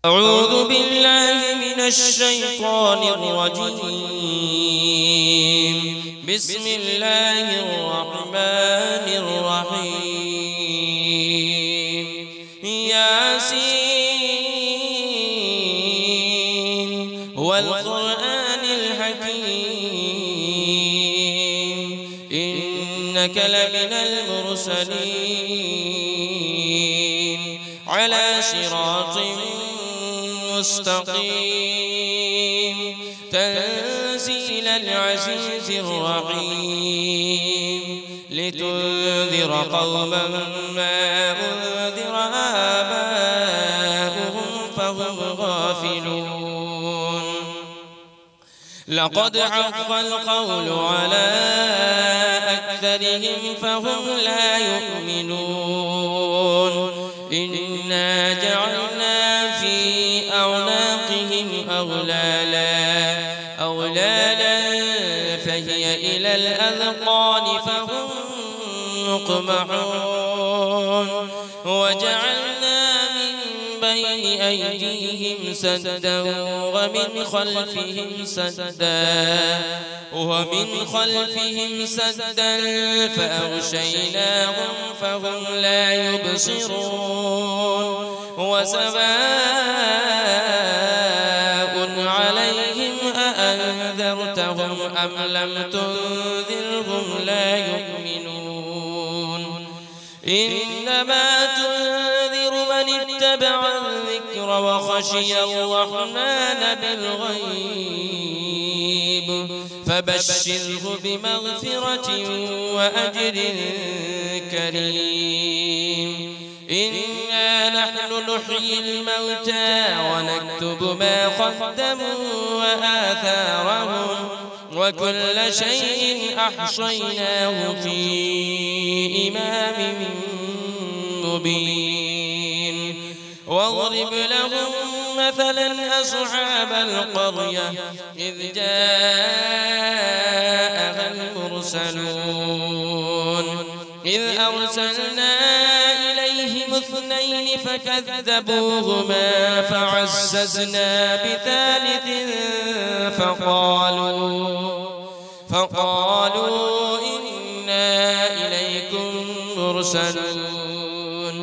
أعوذ بالله من الشيطان الرجيم. بسم الله الرحمن الرحيم. ياسين والقرآن الحكيم إنك لمن المرسلين على صراط مستقيم تنزيل العزيز الرحيم لتنذر قوما ما أنذر آباؤهم فهم غافلون. لقد حق القول على أكثرهم فهم لا يؤمنون. إنا جعلنا في أعناقهم أغلالا فهي إلى الأذقان فهم مقمحون. وجعلنا من بين أيديهم سدا ومن خلفهم سدا فأغشيناهم فهم لا يبصرون. وسواء عليهم أأنذرتهم أم لم تنذرهم لا يؤمنون. إنما تنذر من اتبع الذكر وخشي الرحمن بالغيب فبشره بمغفرة وأجر كريم. إنا نحن نحيي الموتى ونكتب ما قدموا وآثارهم وكل شيء أحصيناه في إمام مبين. واضرب لهم مثلا أصحاب القرية إذ جاءها المرسلون إذ أرسلنا إليهم اثنين فكذبوهما فعززنا بثالث فقالوا إنا إليكم مرسلون.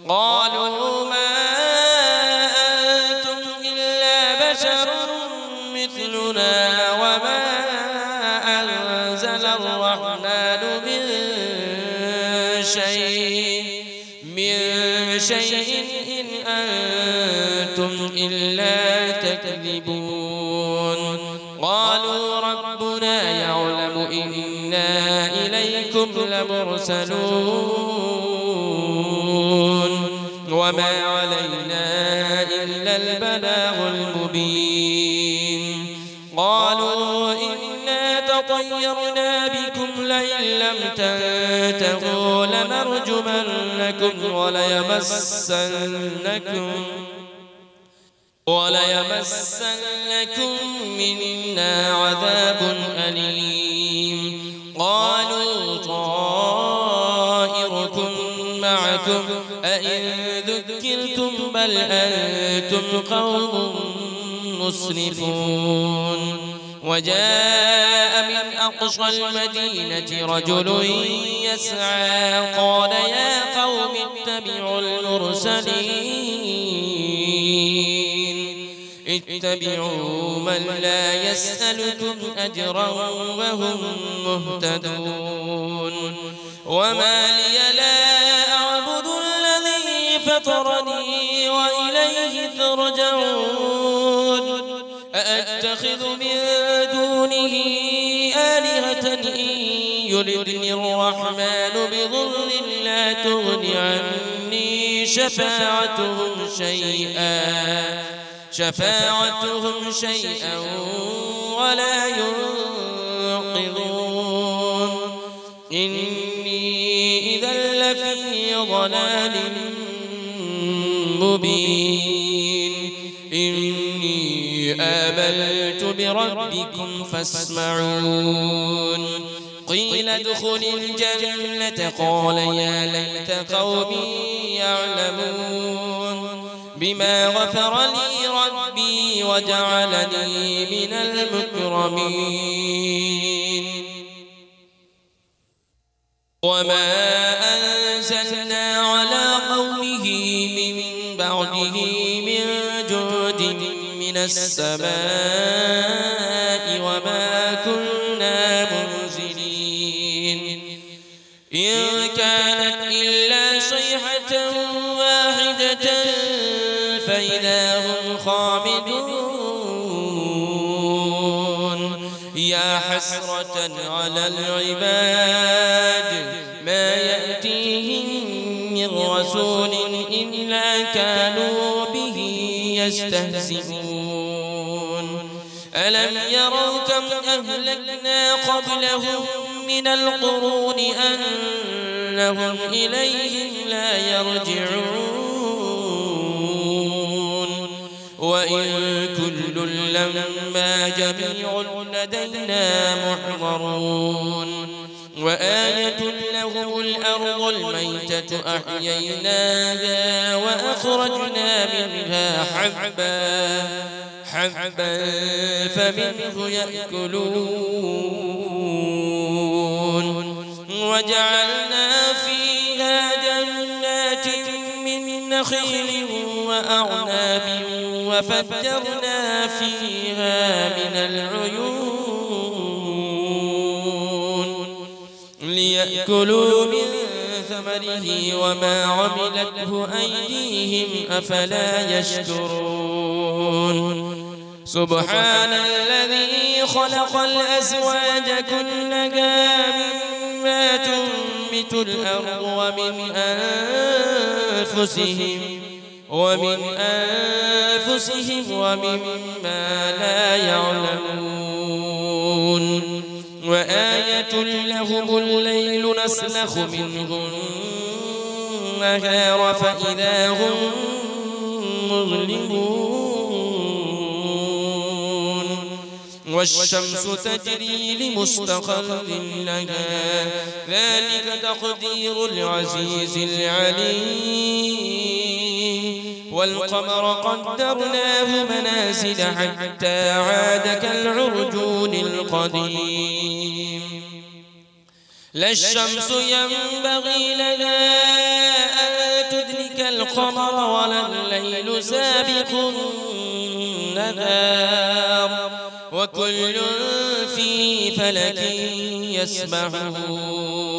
قالوا ما أنتم إلا بشر مثلنا وما أنزل الرحمن من شيء إن أنتم إلا تكذبون. قالوا ربنا يعلم إنا إليكم لمرسلون وما علينا إلا البلاغ المبين. قالوا إنا تطيرنا بكم لئن لم تنتهوا لنرجمنكم وليمسنكم منا عذاب أليم. قالوا طائركم معكم أئن ذكرتم بل أنتم قوم مسرفون. وجاء من أقصى المدينة رجل يسعى قال يا قوم اتبعوا اتبعوا من لا يسألكم أجرا وهم مهتدون. وما لي لا أعبد الذي فطرني وإليه ترجعون. أأتخذ من دونه آلهة إن يردني الرحمن بضر لا تغن عني شفاعتهم شيئا ولا ينقذون. إني إذا لفي ضلال مبين. إني آمنت بربكم فاسمعون. قيل ادخل الجنة قال يا ليت قومي يعلمون. بما غفر لي ربي وجعلني من المكرمين وما أنزلنا على قومه من بعده من جود من السماء وما كنا منزلين إن كانت إلا صيحة واحدة فإذا هم خامدون يا حسرة على العباد ما يأتيهم من رسول إلا كانوا به يستهزئون ألم يروا كم أهلكنا قبلهم من القرون أنهم إليهم لا يرجعون وإن كل لما جميع لدينا محضرون وآية لهم الأرض الميتة أحييناها وأخرجنا منها حبا فمنه يأكلون وجعلنا فيها جنات من نخيل وأعناب وفجرنا فيها من العيون ليأكلوا من ثمره وما عملته أيديهم أفلا يشكرون سبحان الذي خلق الأزواج كلها مما تنبت الأرض ومن أنفسهم ومما لا يعلمون وآية لهم الليل نسلخ منه النهار فإذا هم مظلمون والشمس تجري لمستقر لها ذلك تقدير العزيز العليم والقمر قدرناه منازل حتى عاد كالعرجون القديم لا الشمس ينبغي لها أن تدرك القمر ولا الليل سابق النهار وكل في فلك يسبحون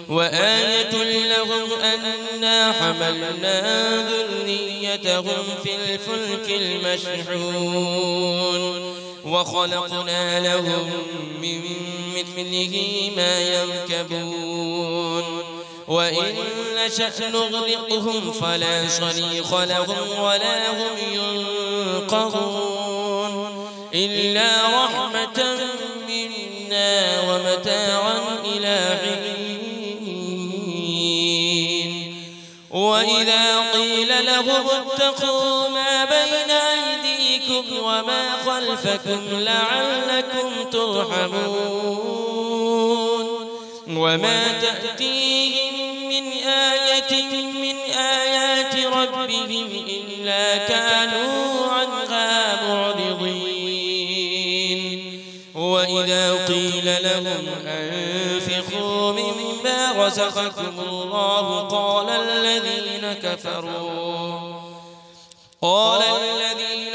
وآية لهم أنا حملنا ذريتهم في الفلك المشحون وخلقنا لهم من مثله ما يركبون وإن نشأ نغرقهم فلا صريخ لهم ولا هم ينقذون إلا رحمة منا ومتاعا إلى حين وإذا قيل لهم اتقوا ما بين أيديكم وما خلفكم لعلكم ترحمون وما تأتيهم من آية من آيات ربهم إلا كانوا عنها معرضين وإذا قيل لهم أنفقوا مما رزقكم الله قال الذين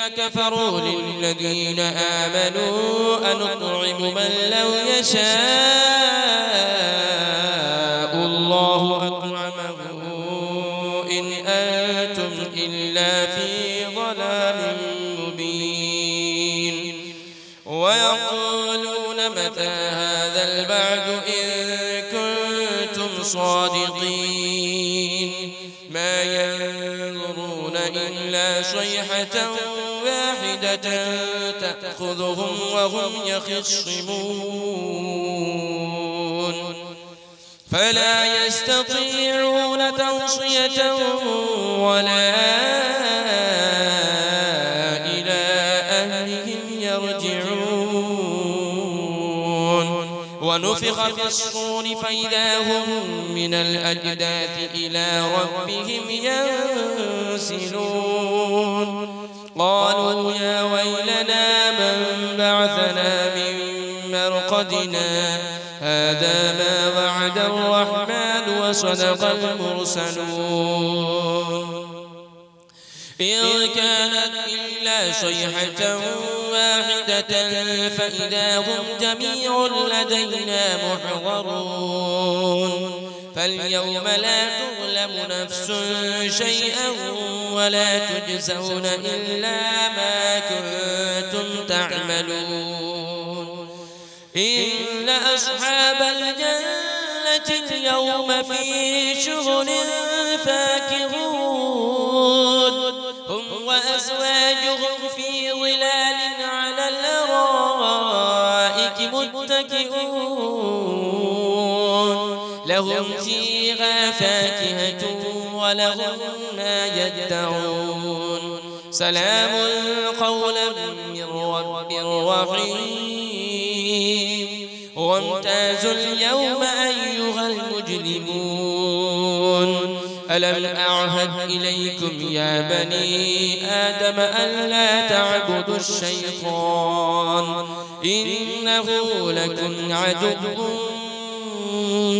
كفروا للذين آمنوا أنطعم من لو يشاء الله أطعمه إن أنتم إلا في ضلال مبين ويقولون متى هذا البعد إن كنتم صادقين ما ينظرون إلا صيحة واحدة تأخذهم وهم يخصمون فلا يستطيعون توصية ولا إلى أهلهم يرجعون ونفخ في الصور فإذا هم من الأجداث إلى ربهم ينسلون قالوا يا ويلنا من بعثنا من مرقدنا هذا ما وعد الرحمن وصدق المرسلون إن كانت إلا صيحة واحدة فإذا هم جميع لدينا محضرون فاليوم لا تظلم نفس شيئا ولا تجزون إلا ما كنتم تعملون إن أصحاب الجنة اليوم في شغل فاكهون هم وأزواجهم في ظلال على الأرائك متكئون لهم فيها فاكهة ولهم ما يدعون سلام قولا من رب رحيم وامتازوا اليوم أيها المجرمون ألم أعهد إليكم يا بني آدم ألا تعبدوا الشيطان إنه لكم عدو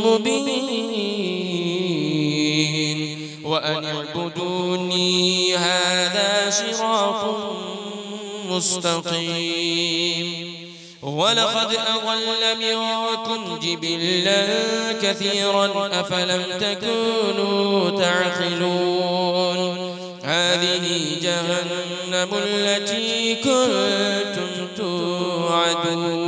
مبين وأن اعبدوني هذا صراط مستقيم ولقد أضل منكم جبلا كثيرا أفلم تكونوا تعقلون هذه جهنم التي كنتم توعدون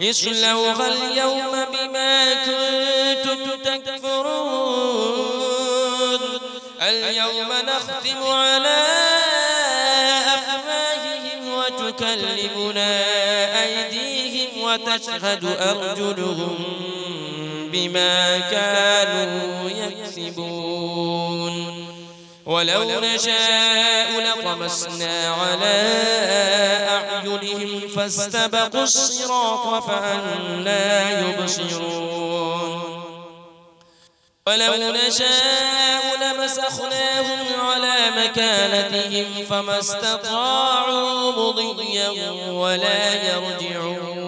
اصلوها اليوم بما كنتم تكفرون اليوم نختم على أفواههم وتكلمنا أيديهم وتشهد أرجلهم بما كانوا يكسبون ولو نشاء لطمسنا على أعينهم فاستبقوا الصراط فأنى يبصرون ولو نشاء لمسخناهم على مكانتهم فما استطاعوا مضيا ولا يرجعون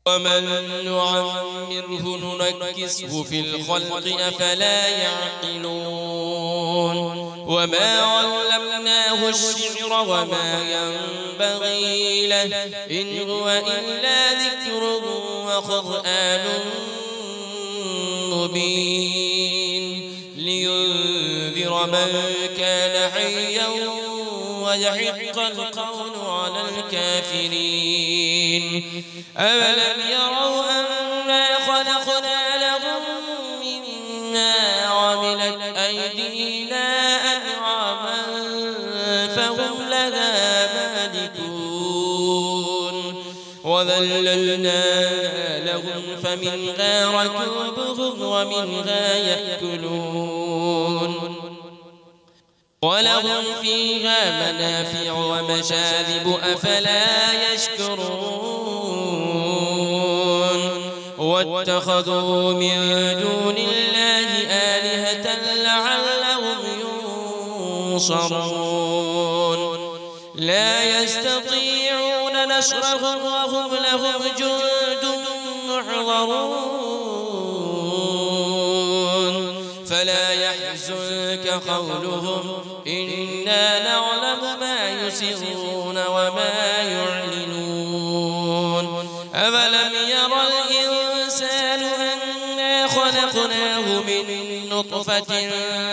ومن نعمره ننكسه في الخلق أفلا يعقلون وما علمناه الشعر وما ينبغي له إن هو إلا ذكر وقرآن مبين لينذر من كان حيا ويحق القول على الكافرين أولم يروا أنا خلقنا لهم مما عملت أيدينا أنعاما فهم لها مالكون وذللنا لهم فمنها ركوبهم ومنها يأكلون ولهم فيها منافع ومشارب أفلا يشكرون واتخذوا من دون الله آلهة لعلهم ينصرون لا يستطيعون نصرهم وهم لهم جند محضرون فلا يحزنك قولهم إنا نعلم ما يسرون وما يعلنون أولم يرى الإنسان أنا خلقناه من نطفة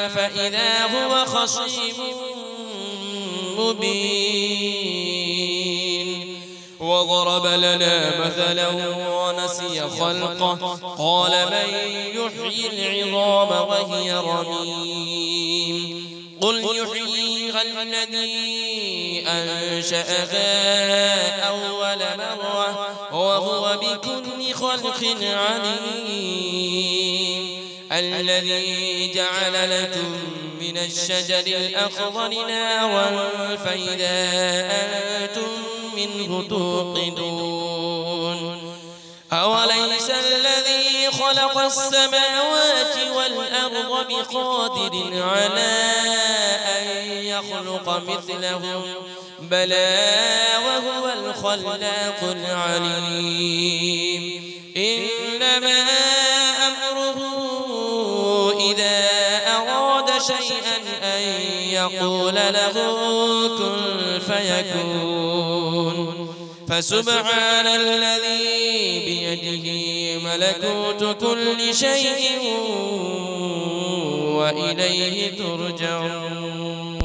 فإذا هو خصيم مبين وضرب لنا مثلا ونسي خلقه قال من يحيي العظام وهي رميم قل يحييها الذي أنشأها أول مرة وهو بكل خلق عليم الذي جعل لكم من الشجر الأخضر نارا فإذا أنتم منه توقدون أوليس الذي خلق السماوات والأرض بقادر على أن يخلق مثلهم بلى وهو الخلاق العليم إنما أمره إذا أراد شيئا أن يقول له كن فيكون فسبحان الذي بيده ملكوت كل شيء وإليه ترجعون